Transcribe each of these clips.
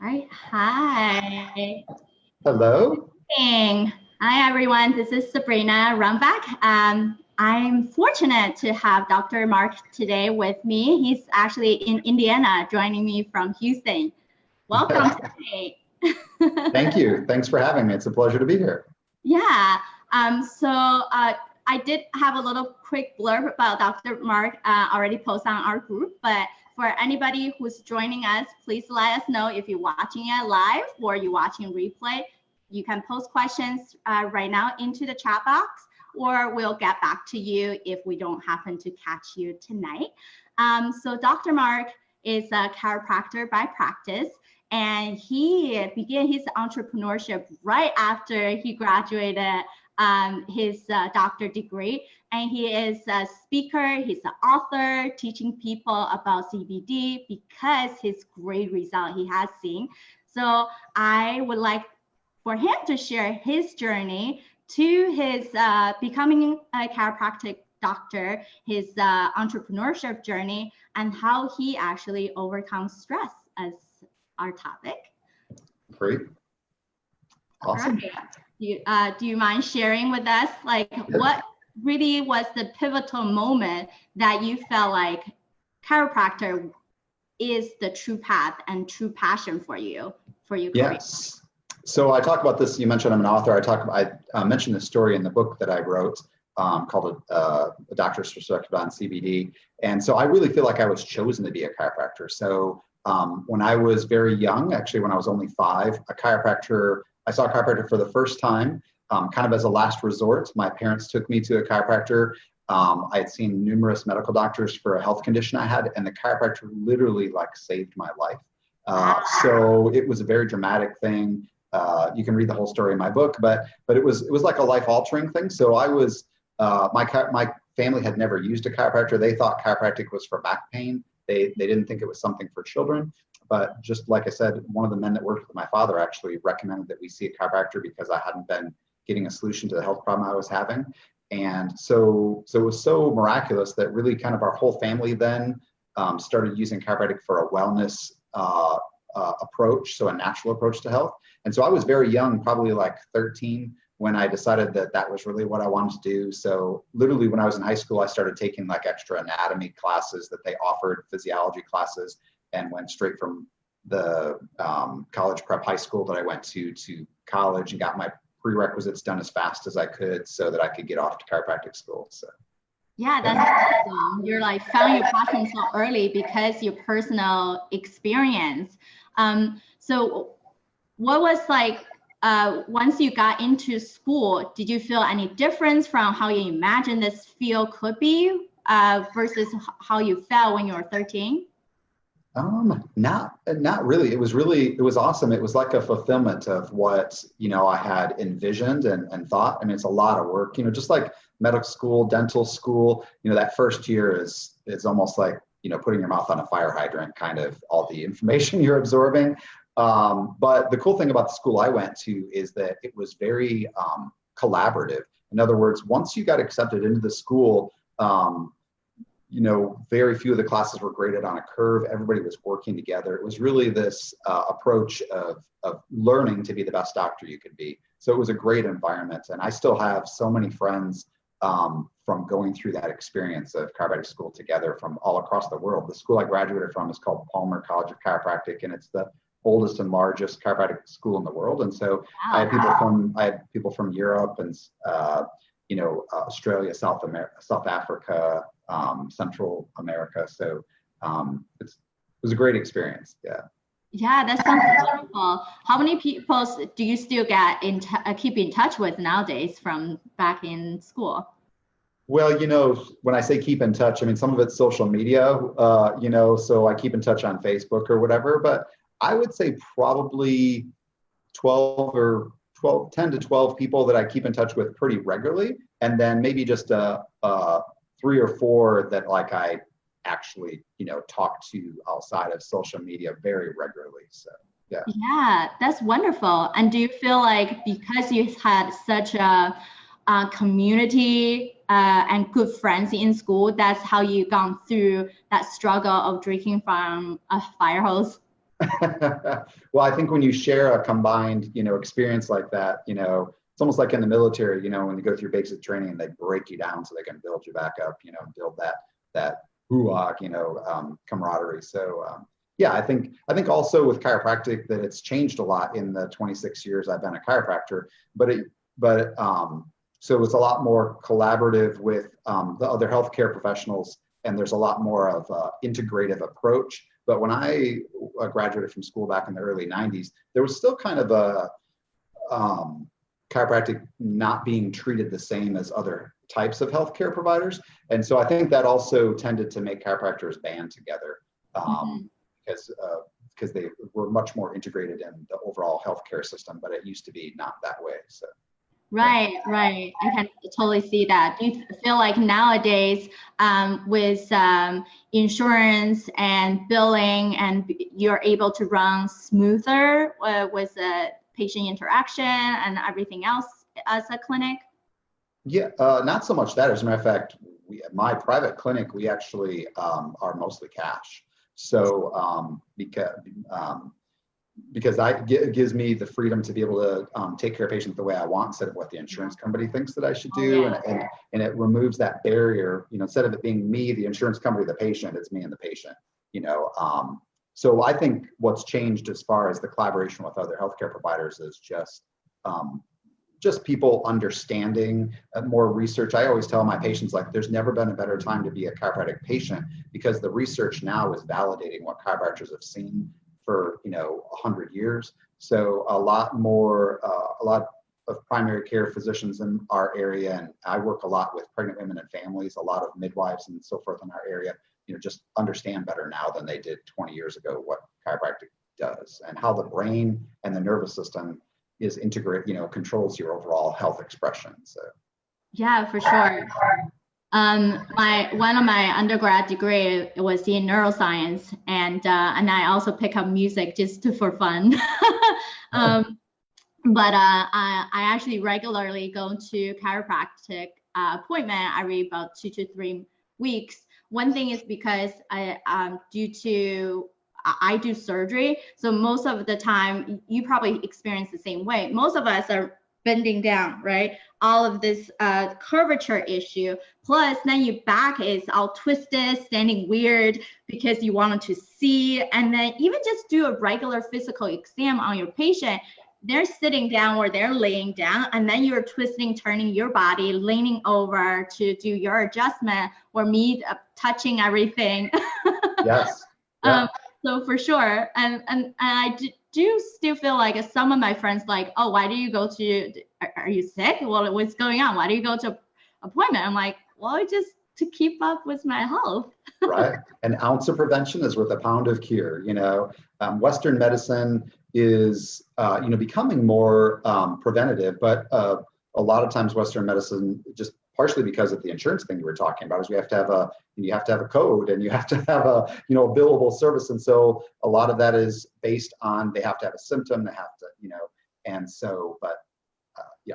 right. Hi. Hello. Hi, everyone. This is Sabrina Runback. I'm fortunate to have Dr. Mark today with me. He's actually in Indiana, joining me from Houston. Welcome today. Thank you. Thanks for having me. It's a pleasure to be here. Yeah. I did have a little quick blurb about Dr. Mark already posted on our group, but for anybody who's joining us, please let us know if you're watching it live or you're watching replay. You can post questions right now into the chat box, or we'll get back to you if we don't happen to catch you tonight. So Dr. Mark is a chiropractor by practice, and he began his entrepreneurship right after he graduated his doctorate degree. And he is a speaker, he's an author, teaching people about CBD because his great result he has seen. So I would like for him to share his journey to his becoming a chiropractic doctor, his entrepreneurship journey, and how he actually overcomes stress as our topic. Great. Awesome. Right. Do you mind sharing with us, like, what really was the pivotal moment that you felt like chiropractor is the true path and true passion for you, for your career? Yes. So I talk about this. You mentioned I'm an author. I mentioned this story in the book that I wrote called A Doctor's Perspective on CBD. And so I really feel like I was chosen to be a chiropractor. So when I was very young, actually when I was only 5, I saw a chiropractor for the first time, kind of as a last resort. My parents took me to a chiropractor. I had seen numerous medical doctors for a health condition I had, and the chiropractor literally like saved my life. So it was a very dramatic thing. You can read the whole story in my book, but it was like a life-altering thing. So I was my family had never used a chiropractor. They thought chiropractic was for back pain. They didn't think it was something for children. But just like I said, one of the men that worked with my father actually recommended that we see a chiropractor because I hadn't been getting a solution to the health problem I was having. And so it was so miraculous that really kind of our whole family then started using chiropractic for a wellness approach, so a natural approach to health. And so I was very young, probably like 13, when I decided that that was really what I wanted to do. So literally when I was in high school, I started taking like extra anatomy classes that they offered, physiology classes, and went straight from the college prep high school that I went to college and got my prerequisites done as fast as I could so that I could get off to chiropractic school. So yeah, that's awesome. You're like found your passion so early because your personal experience. So what was like once you got into school, did you feel any difference from how you imagined this field could be versus how you felt when you were 13? Not really. It was awesome. It was like a fulfillment of what, I had envisioned and thought. I mean, it's a lot of work, just like medical school, dental school, that first year is almost like, putting your mouth on a fire hydrant, kind of all the information you're absorbing. But the cool thing about the school I went to is that it was very collaborative. In other words, once you got accepted into the school, very few of the classes were graded on a curve. Everybody was working together. It was really this approach of learning to be the best doctor you could be. So it was a great environment. And I still have so many friends from going through that experience of chiropractic school together from all across the world. The school I graduated from is called Palmer College of Chiropractic, and it's the oldest and largest chiropractic school in the world. And so I had people from Europe and Australia, South Africa, Central America. So it was a great experience. Yeah. Yeah, that sounds wonderful. How many people do you still keep in touch with nowadays from back in school? Well, when I say keep in touch, I mean, some of it's social media, so I keep in touch on Facebook or whatever, but I would say probably 10 to 12 people that I keep in touch with pretty regularly. And then maybe just 3 or 4 that like I actually, talk to outside of social media very regularly. So, yeah. Yeah, that's wonderful. And do you feel like because you had such a community and good friends in school, that's how you gone through that struggle of drinking from a fire hose? Well, I think when you share a combined, experience like that, it's almost like in the military, when you go through basic training and they break you down so they can build you back up, and build that HUAC, camaraderie. So yeah, I think also with chiropractic that it's changed a lot in the 26 years I've been a chiropractor, but so it's a lot more collaborative with the other healthcare professionals, and there's a lot more of an integrative approach. But when I graduated from school back in the early 90s, there was still kind of a chiropractic not being treated the same as other types of healthcare providers. And so I think that also tended to make chiropractors band together because they were much more integrated in the overall healthcare system, but it used to be not that way. So. Right. I can totally see that. Do you feel like nowadays with insurance and billing, and you're able to run smoother with the patient interaction and everything else as a clinic? Yeah, not so much that. As a matter of fact, my private clinic, we actually are mostly cash. So because it gives me the freedom to be able to take care of patients the way I want instead of what the insurance company thinks that I should do. And it removes that barrier, instead of it being me, the insurance company, the patient, it's me and the patient, So I think what's changed as far as the collaboration with other healthcare providers is just people understanding more research. I always tell my patients, like, there's never been a better time to be a chiropractic patient because the research now is validating what chiropractors have seen for 100 years. So a lot of primary care physicians in our area, and I work a lot with pregnant women and families, a lot of midwives and so forth in our area, just understand better now than they did 20 years ago what chiropractic does and how the brain and the nervous system is integrated, controls your overall health expression. So yeah, for sure. One of my undergrad degree was in neuroscience, and I also pick up music just for fun. But I actually regularly go to chiropractic appointment every about 2 to 3 weeks. One thing is because I do surgery, so most of the time you probably experience the same way. Most of us are bending down, right? All of this curvature issue, plus then your back is all twisted, standing weird because you wanted to see, and then even just do a regular physical exam on your patient, they're sitting down or they're laying down, and then you're twisting, turning your body, leaning over to do your adjustment, or me touching everything. Yes. Yeah. So for sure, and I do still feel like some of my friends like, oh, why do you go to? Are you sick? Well, what's going on? Why do you go to appointment? I'm like, well, just to keep up with my health. Right. An ounce of prevention is worth a pound of cure. Western medicine is becoming more preventative, but a lot of times Western medicine, just partially because of the insurance thing you were talking about, is you have to have a code, and you have to have a billable service, and so a lot of that is based on they have to have a symptom, they have to and so, but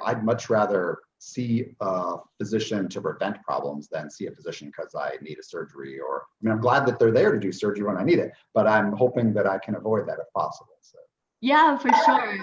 I'd much rather see a physician to prevent problems than see a physician because I need a surgery, or I'm glad that they're there to do surgery when I need it, but I'm hoping that I can avoid that if possible. So. Yeah, for sure.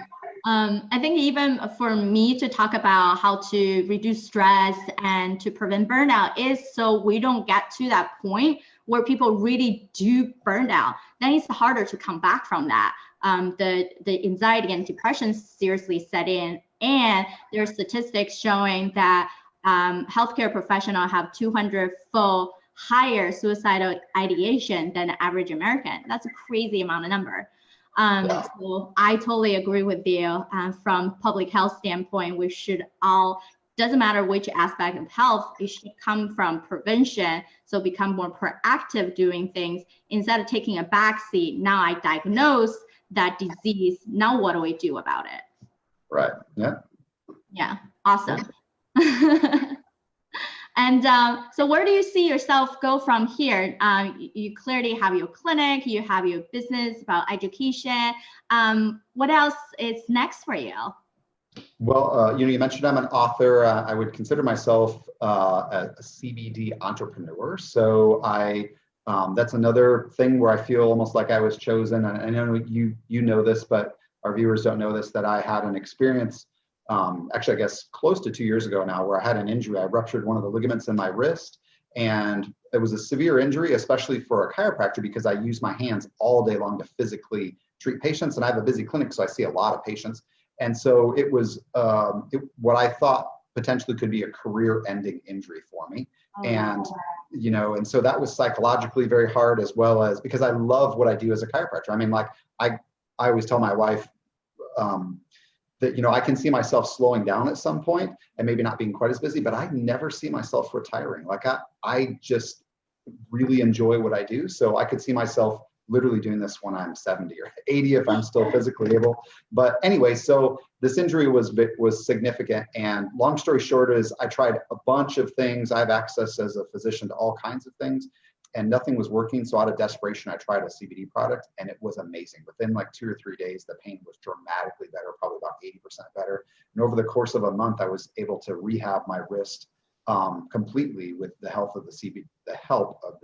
I think even for me to talk about how to reduce stress and to prevent burnout is so we don't get to that point where people really do burn out. Then it's harder to come back from that. The anxiety and depression seriously set in, and there are statistics showing that healthcare professionals have 200-fold higher suicidal ideation than the average American. That's a crazy amount of number. So I totally agree with you. From public health standpoint, we should all, doesn't matter which aspect of health, it should come from prevention. So become more proactive doing things instead of taking a backseat. Now I diagnose that disease. Now what do we do about it? Right. Yeah. Yeah. Awesome. And so where do you see yourself go from here? You clearly have your clinic, you have your business about education. What else is next for you? Well, you mentioned I'm an author. I would consider myself a CBD entrepreneur. So I That's another thing where I feel almost like I was chosen. And I know you know this, but our viewers don't know this, that I had an experience, actually, I guess close to 2 years ago now, where I had an injury. I ruptured one of the ligaments in my wrist, and it was a severe injury, especially for a chiropractor, because I use my hands all day long to physically treat patients. And I have a busy clinic, so I see a lot of patients. And so it was what I thought potentially could be a career-ending injury for me. And, you know, and so that was psychologically very hard, as well as because I love what I do as a chiropractor. I mean, like I always tell my wife that, you know, I can see myself slowing down at some point and maybe not being quite as busy, but I never see myself retiring. Like I just really enjoy what I do. So I could see myself literally doing this when I'm 70 or 80 if I'm still physically able. But anyway, so this injury was significant. And long story short is I tried a bunch of things. I have access as a physician to all kinds of things, and nothing was working. So out of desperation, I tried a CBD product, and it was amazing. Within like 2 or 3 days, the pain was dramatically better, probably about 80% better. And over the course of a month, I was able to rehab my wrist completely with the help of the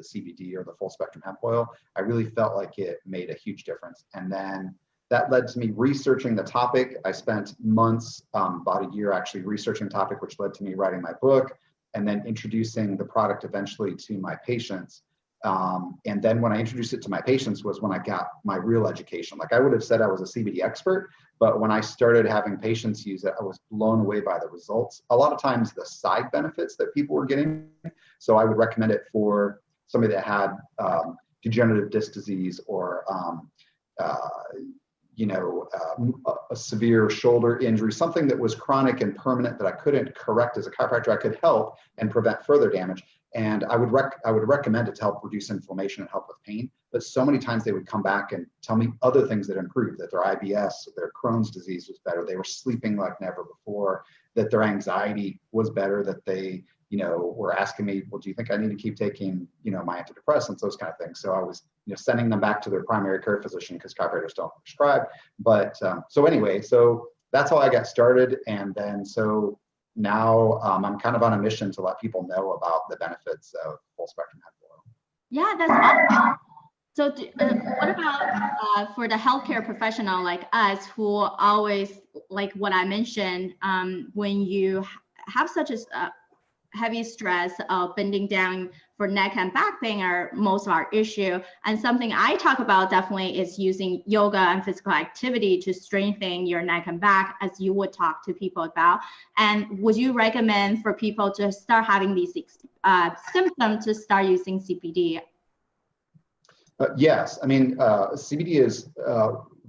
CBD or the full spectrum hemp oil. I really felt like it made a huge difference. And then that led to me researching the topic. I spent months, about a year actually, researching the topic, which led to me writing my book and then introducing the product eventually to my patients. And then when I introduced it to my patients was when I got my real education. Like I would have said I was a CBD expert, but when I started having patients use it, I was blown away by the results. A lot of times the side benefits that people were getting. So I would recommend it for somebody that had degenerative disc disease or a severe shoulder injury, something that was chronic and permanent that I couldn't correct as a chiropractor. I could help and prevent further damage. And I would recommend it to help reduce inflammation and help with pain. But so many times they would come back and tell me other things that improved, that their IBS, their Crohn's disease was better, they were sleeping like never before, that their anxiety was better, that they, you know, were asking me, well, do you think I need to keep taking, you know, my antidepressants, those kind of things. So I was, you know, sending them back to their primary care physician because chiropractors don't prescribe. But so anyway, so that's how I got started. And then so now I'm kind of on a mission to let people know about the benefits of full spectrum hemp oil. Yeah, that's awesome. So what about for the healthcare professional like us who always, like what I mentioned, when you have such a heavy stress of bending down for neck and back pain are most of our issue. And something I talk about definitely is using yoga and physical activity to strengthen your neck and back, as you would talk to people about. And would you recommend for people to start having these symptoms to start using CBD? Yes, I mean, CBD is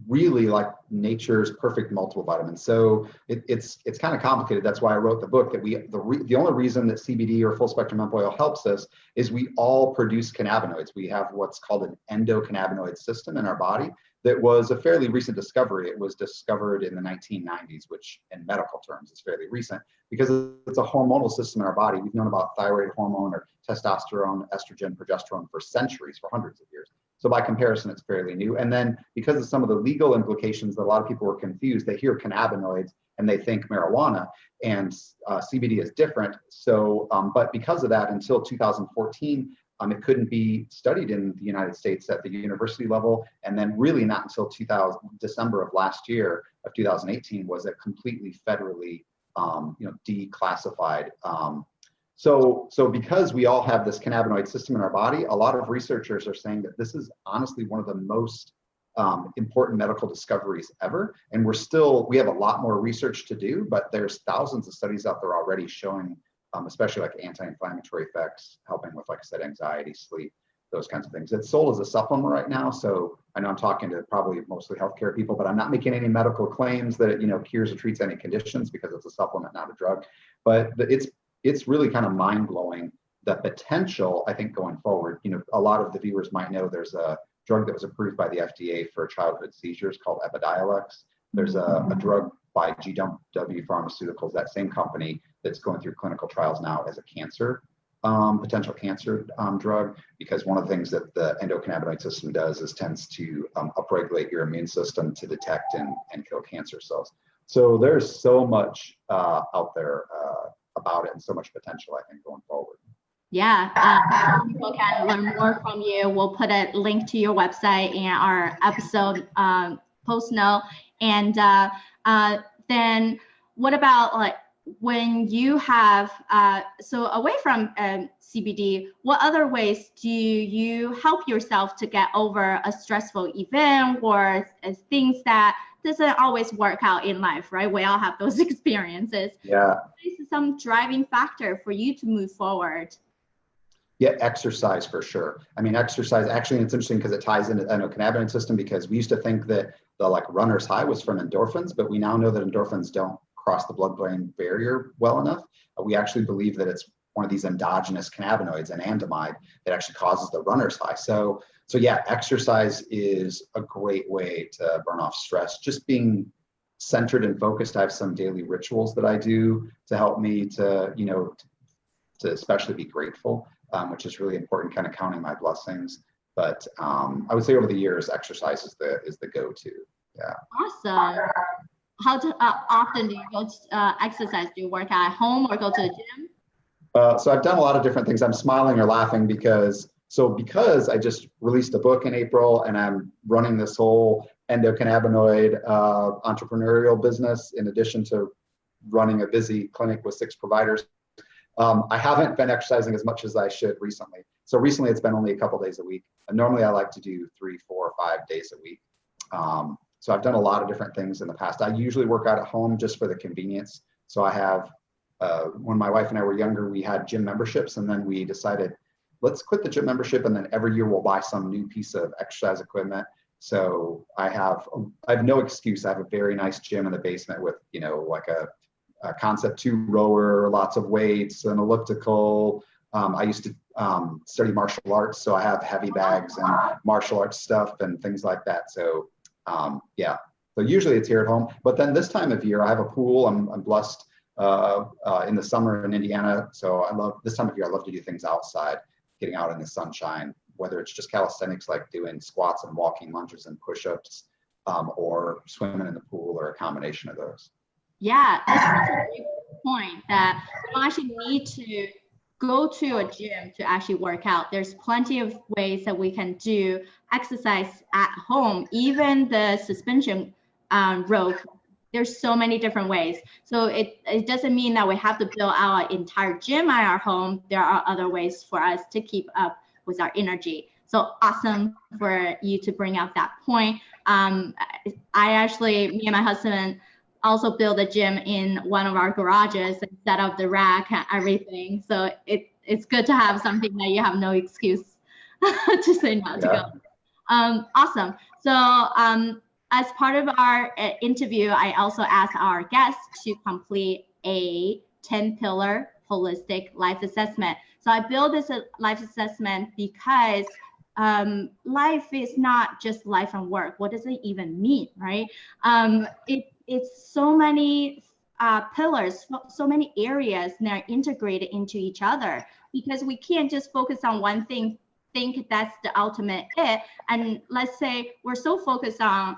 really like nature's perfect multivitamin. So it's kind of complicated. That's why I wrote the book. That the only reason that CBD or full spectrum hemp oil helps us is we all produce cannabinoids. We have what's called an endocannabinoid system in our body. That was a fairly recent discovery. It was discovered in the 1990s, which in medical terms is fairly recent because it's a hormonal system in our body. We've known about thyroid hormone or testosterone, estrogen, progesterone for centuries, for hundreds of years. So by comparison, it's fairly new. And then because of some of the legal implications that a lot of people were confused, they hear cannabinoids and they think marijuana, and CBD is different. So, but because of that, until 2014, it couldn't be studied in the United States at the university level. And then really not until December of last year of 2018 was it completely federally declassified. So because we all have this cannabinoid system in our body, a lot of researchers are saying that this is honestly one of the most important medical discoveries ever. And we have a lot more research to do, but there's thousands of studies out there already showing, especially like anti-inflammatory effects, helping with, like I said, anxiety, sleep, those kinds of things. It's sold as a supplement right now. So I know I'm talking to probably mostly healthcare people, but I'm not making any medical claims that it, cures or treats any conditions because it's a supplement, not a drug. But it's really kind of mind-blowing, the potential, I think, going forward. A lot of the viewers might know there's a drug that was approved by the FDA for childhood seizures called Epidiolex. There's a drug by GW Pharmaceuticals, that same company, that's going through clinical trials now as a cancer, potential cancer drug, because one of the things that the endocannabinoid system does is tends to upregulate your immune system to detect and kill cancer cells. So there's so much out there about it and so much potential, I think, going forward. Yeah, people can learn more from you. We'll put a link to your website in our episode post note. And then what about like when you have, so away from CBD, what other ways do you help yourself to get over a stressful event or things that doesn't always work out in life, right? We all have those experiences. Yeah. What is some driving factor for you to move forward? Yeah, exercise for sure. I mean, exercise actually, it's interesting because it ties into the endocannabinoid system, because we used to think that the like runner's high was from endorphins, but we now know that endorphins don't cross the blood-brain barrier well enough. We actually believe that it's one of these endogenous cannabinoids, an anandamide, that actually causes the runner's high. So yeah, exercise is a great way to burn off stress. Just being centered and focused. I have some daily rituals that I do to help me to, to especially be grateful. Which is really important, kind of counting my blessings. But I would say over the years, exercise is the go-to. Yeah. Awesome. How often do you go to exercise? Do you work out at home or go to the gym? So I've done a lot of different things. I'm smiling or laughing because I just released a book in April, and I'm running this whole endocannabinoid entrepreneurial business in addition to running a busy clinic with 6 providers. I haven't been exercising as much as I should recently. So recently it's been only a couple days a week. And normally I like to do 3, 4, 5 days a week. So I've done a lot of different things in the past. I usually work out at home just for the convenience. So I have, when my wife and I were younger, we had gym memberships, and then we decided, let's quit the gym membership, and then every year we'll buy some new piece of exercise equipment. So I have no excuse. I have a very nice gym in the basement with, like a Concept 2 rower, lots of weights, an elliptical. I used to study martial arts, so I have heavy bags and martial arts stuff and things like that. So yeah, so usually it's here at home. But then this time of year, I have a pool. I'm blessed in the summer in Indiana. So I love this time of year. I love to do things outside, getting out in the sunshine, whether it's just calisthenics like doing squats and walking lunges and push-ups, or swimming in the pool, or a combination of those. Yeah, that's such a great point that you don't actually need to go to a gym to actually work out. There's plenty of ways that we can do exercise at home, even the suspension rope. There's so many different ways. So it doesn't mean that we have to build our entire gym at our home. There are other ways for us to keep up with our energy. So awesome for you to bring up that point. Me and my husband also build a gym in one of our garages and set up the rack and everything. So it's good to have something that you have no excuse to say not to go. Awesome. So as part of our interview, I also asked our guests to complete a 10-pillar holistic life assessment. So I built this life assessment because life is not just life and work. What does it even mean, right? It's so many pillars, so many areas that are integrated into each other, because we can't just focus on one thing, think that's the ultimate it. And let's say we're so focused on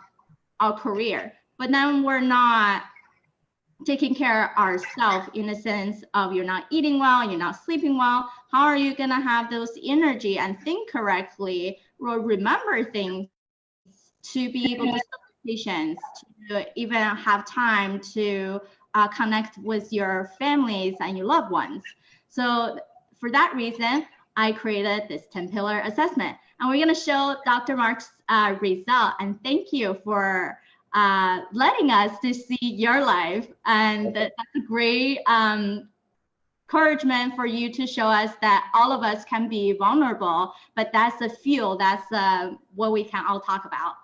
our career, but then we're not taking care of ourselves in the sense of you're not eating well, you're not sleeping well. How are you going to have those energy and think correctly or remember things to be able to serve patients, to even have time to connect with your families and your loved ones? So for that reason, I created this 10-pillar assessment, and we're going to show Dr. Mark's result. And thank you for letting us to see your life. And that's a great encouragement for you to show us that all of us can be vulnerable, but that's the fuel, that's what we can all talk about.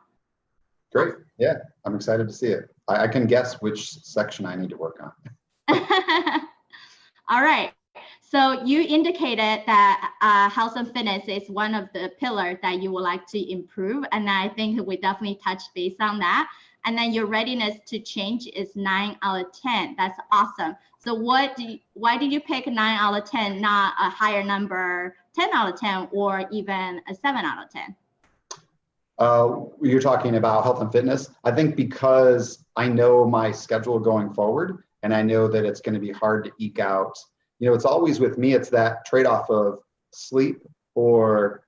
Great. Yeah, I'm excited to see it. I can guess which section I need to work on. All right. So you indicated that health and fitness is one of the pillars that you would like to improve. And I think we definitely touched base on that. And then your readiness to change is 9 out of 10. That's awesome. So why did you pick 9 out of 10, not a higher number, 10 out of 10, or even a 7 out of 10? You're talking about health and fitness. I think because I know my schedule going forward, and I know that it's going to be hard to eke out. It's always with me, it's that trade-off of sleep or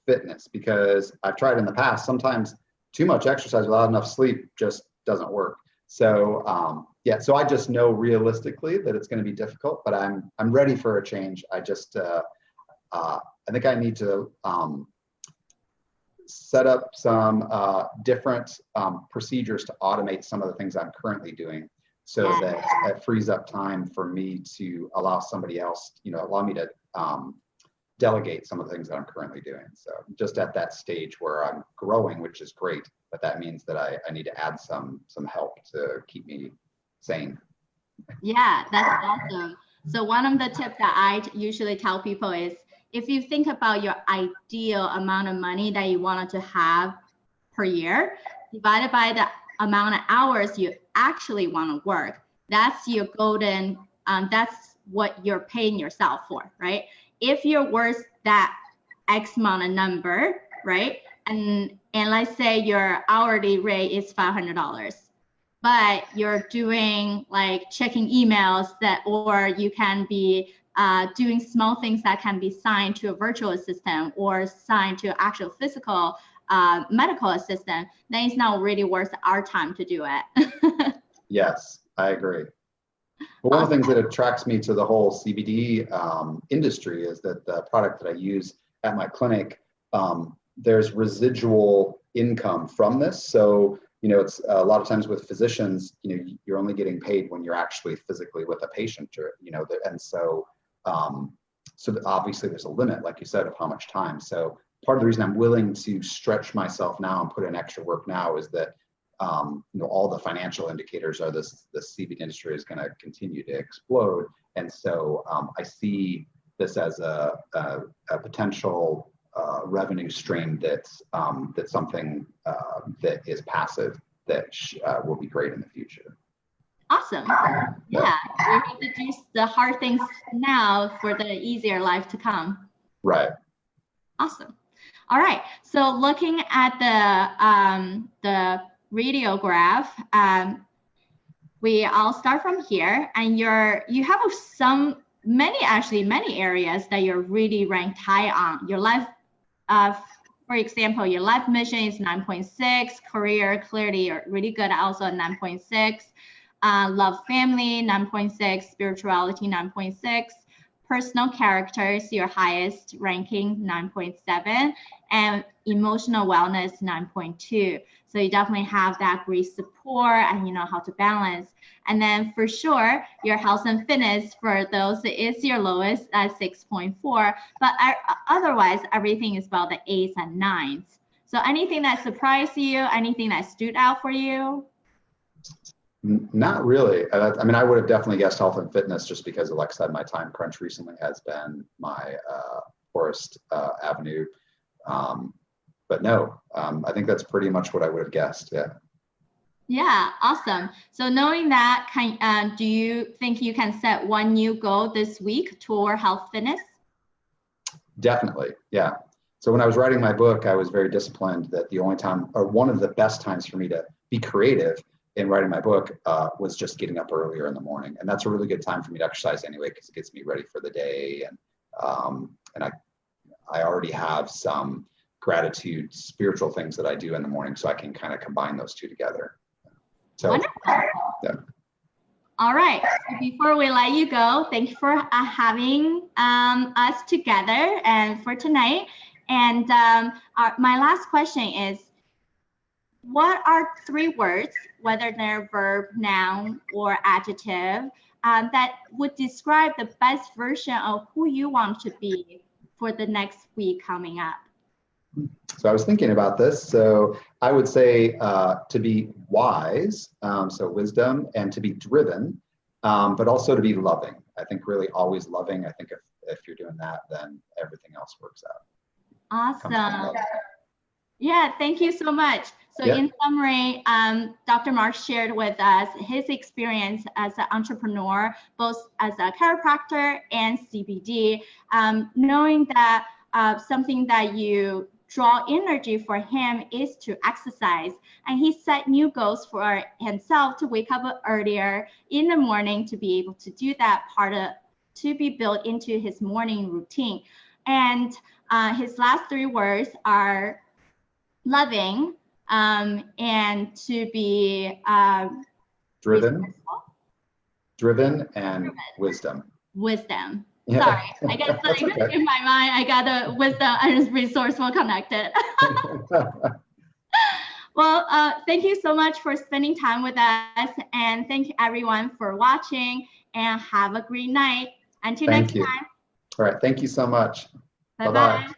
fitness, because I've tried in the past, sometimes too much exercise without enough sleep just doesn't work. So yeah, so I just know realistically that it's going to be difficult, but I'm ready for a change. I just I think I need to set up some different procedures to automate some of the things I'm currently doing, so that it frees up time for me to allow somebody else, allow me to delegate some of the things that I'm currently doing. So just at that stage where I'm growing, which is great, but that means that I need to add some help to keep me sane. Yeah, that's awesome. So one of the tips that I usually tell people is, if you think about your ideal amount of money that you wanted to have per year, divided by the amount of hours you actually want to work, that's your golden, that's what you're paying yourself for, right? If you're worth that X amount of number, right? And let's say your hourly rate is $500, but you're doing like checking emails or you can be doing small things that can be signed to a virtual assistant or signed to actual physical medical assistant, then it's not really worth our time to do it. Yes, I agree. But one of the things that attracts me to the whole CBD industry is that the product that I use at my clinic, there's residual income from this. So, it's a lot of times with physicians, you're only getting paid when you're actually physically with a patient, or, and so, so obviously there's a limit, like you said, of how much time. So part of the reason I'm willing to stretch myself now and put in extra work now is that, all the financial indicators are the CBD industry is going to continue to explode. And so I see this as a potential revenue stream that's something that is passive that will be great in the future. Awesome. Yeah, we have to do the hard things now for the easier life to come. Right. Awesome. All right. So looking at the radiograph, I'll start from here, and you have many areas that you're really ranked high on. Your life, for example, your life mission is 9.6, career clearly you're really good, also 9.6, love family 9.6, spirituality 9.6, personal character is your highest ranking 9.7, and emotional wellness 9.2. So you definitely have that great support and you know how to balance. And then for sure, your health and fitness for those is your lowest at 6.4. But otherwise, everything is about the 8s and 9s. So anything that surprised you, anything that stood out for you? Not really. I mean, I would have definitely guessed health and fitness just because, like I said, my time crunch recently has been my poorest avenue. But no, I think that's pretty much what I would have guessed. Yeah. Yeah, awesome. So knowing that, do you think you can set one new goal this week toward health fitness? Definitely, yeah. So when I was writing my book, I was very disciplined that the only time, or one of the best times for me to be creative in writing my book was just getting up earlier in the morning. And that's a really good time for me to exercise anyway, because it gets me ready for the day. And I already have some gratitude, spiritual things that I do in the morning, so I can kind of combine those two together. So, wonderful. Yeah. All right. So before we let you go, thank you for having us together and for tonight. And my last question is, what are 3 words, whether they're verb, noun, or adjective, that would describe the best version of who you want to be for the next week coming up? So I was thinking about this. So I would say to be wise, so wisdom, and to be driven, but also to be loving. I think really always loving. I think if you're doing that, then everything else works out. Awesome. Yeah, thank you so much. So in summary, Dr. Mark shared with us his experience as an entrepreneur, both as a chiropractor and CBD, knowing that something that you draw energy for him is to exercise. And he set new goals for himself to wake up earlier in the morning to be able to do that to be built into his morning routine. And his last 3 words are loving and to be driven and wisdom. Wisdom. Yeah. Sorry, I guess like okay. in my mind, I got the wisdom and resourceful connected. Well, thank you so much for spending time with us, and thank you everyone for watching, and have a great night. Until next time. All right, thank you so much. Bye-bye.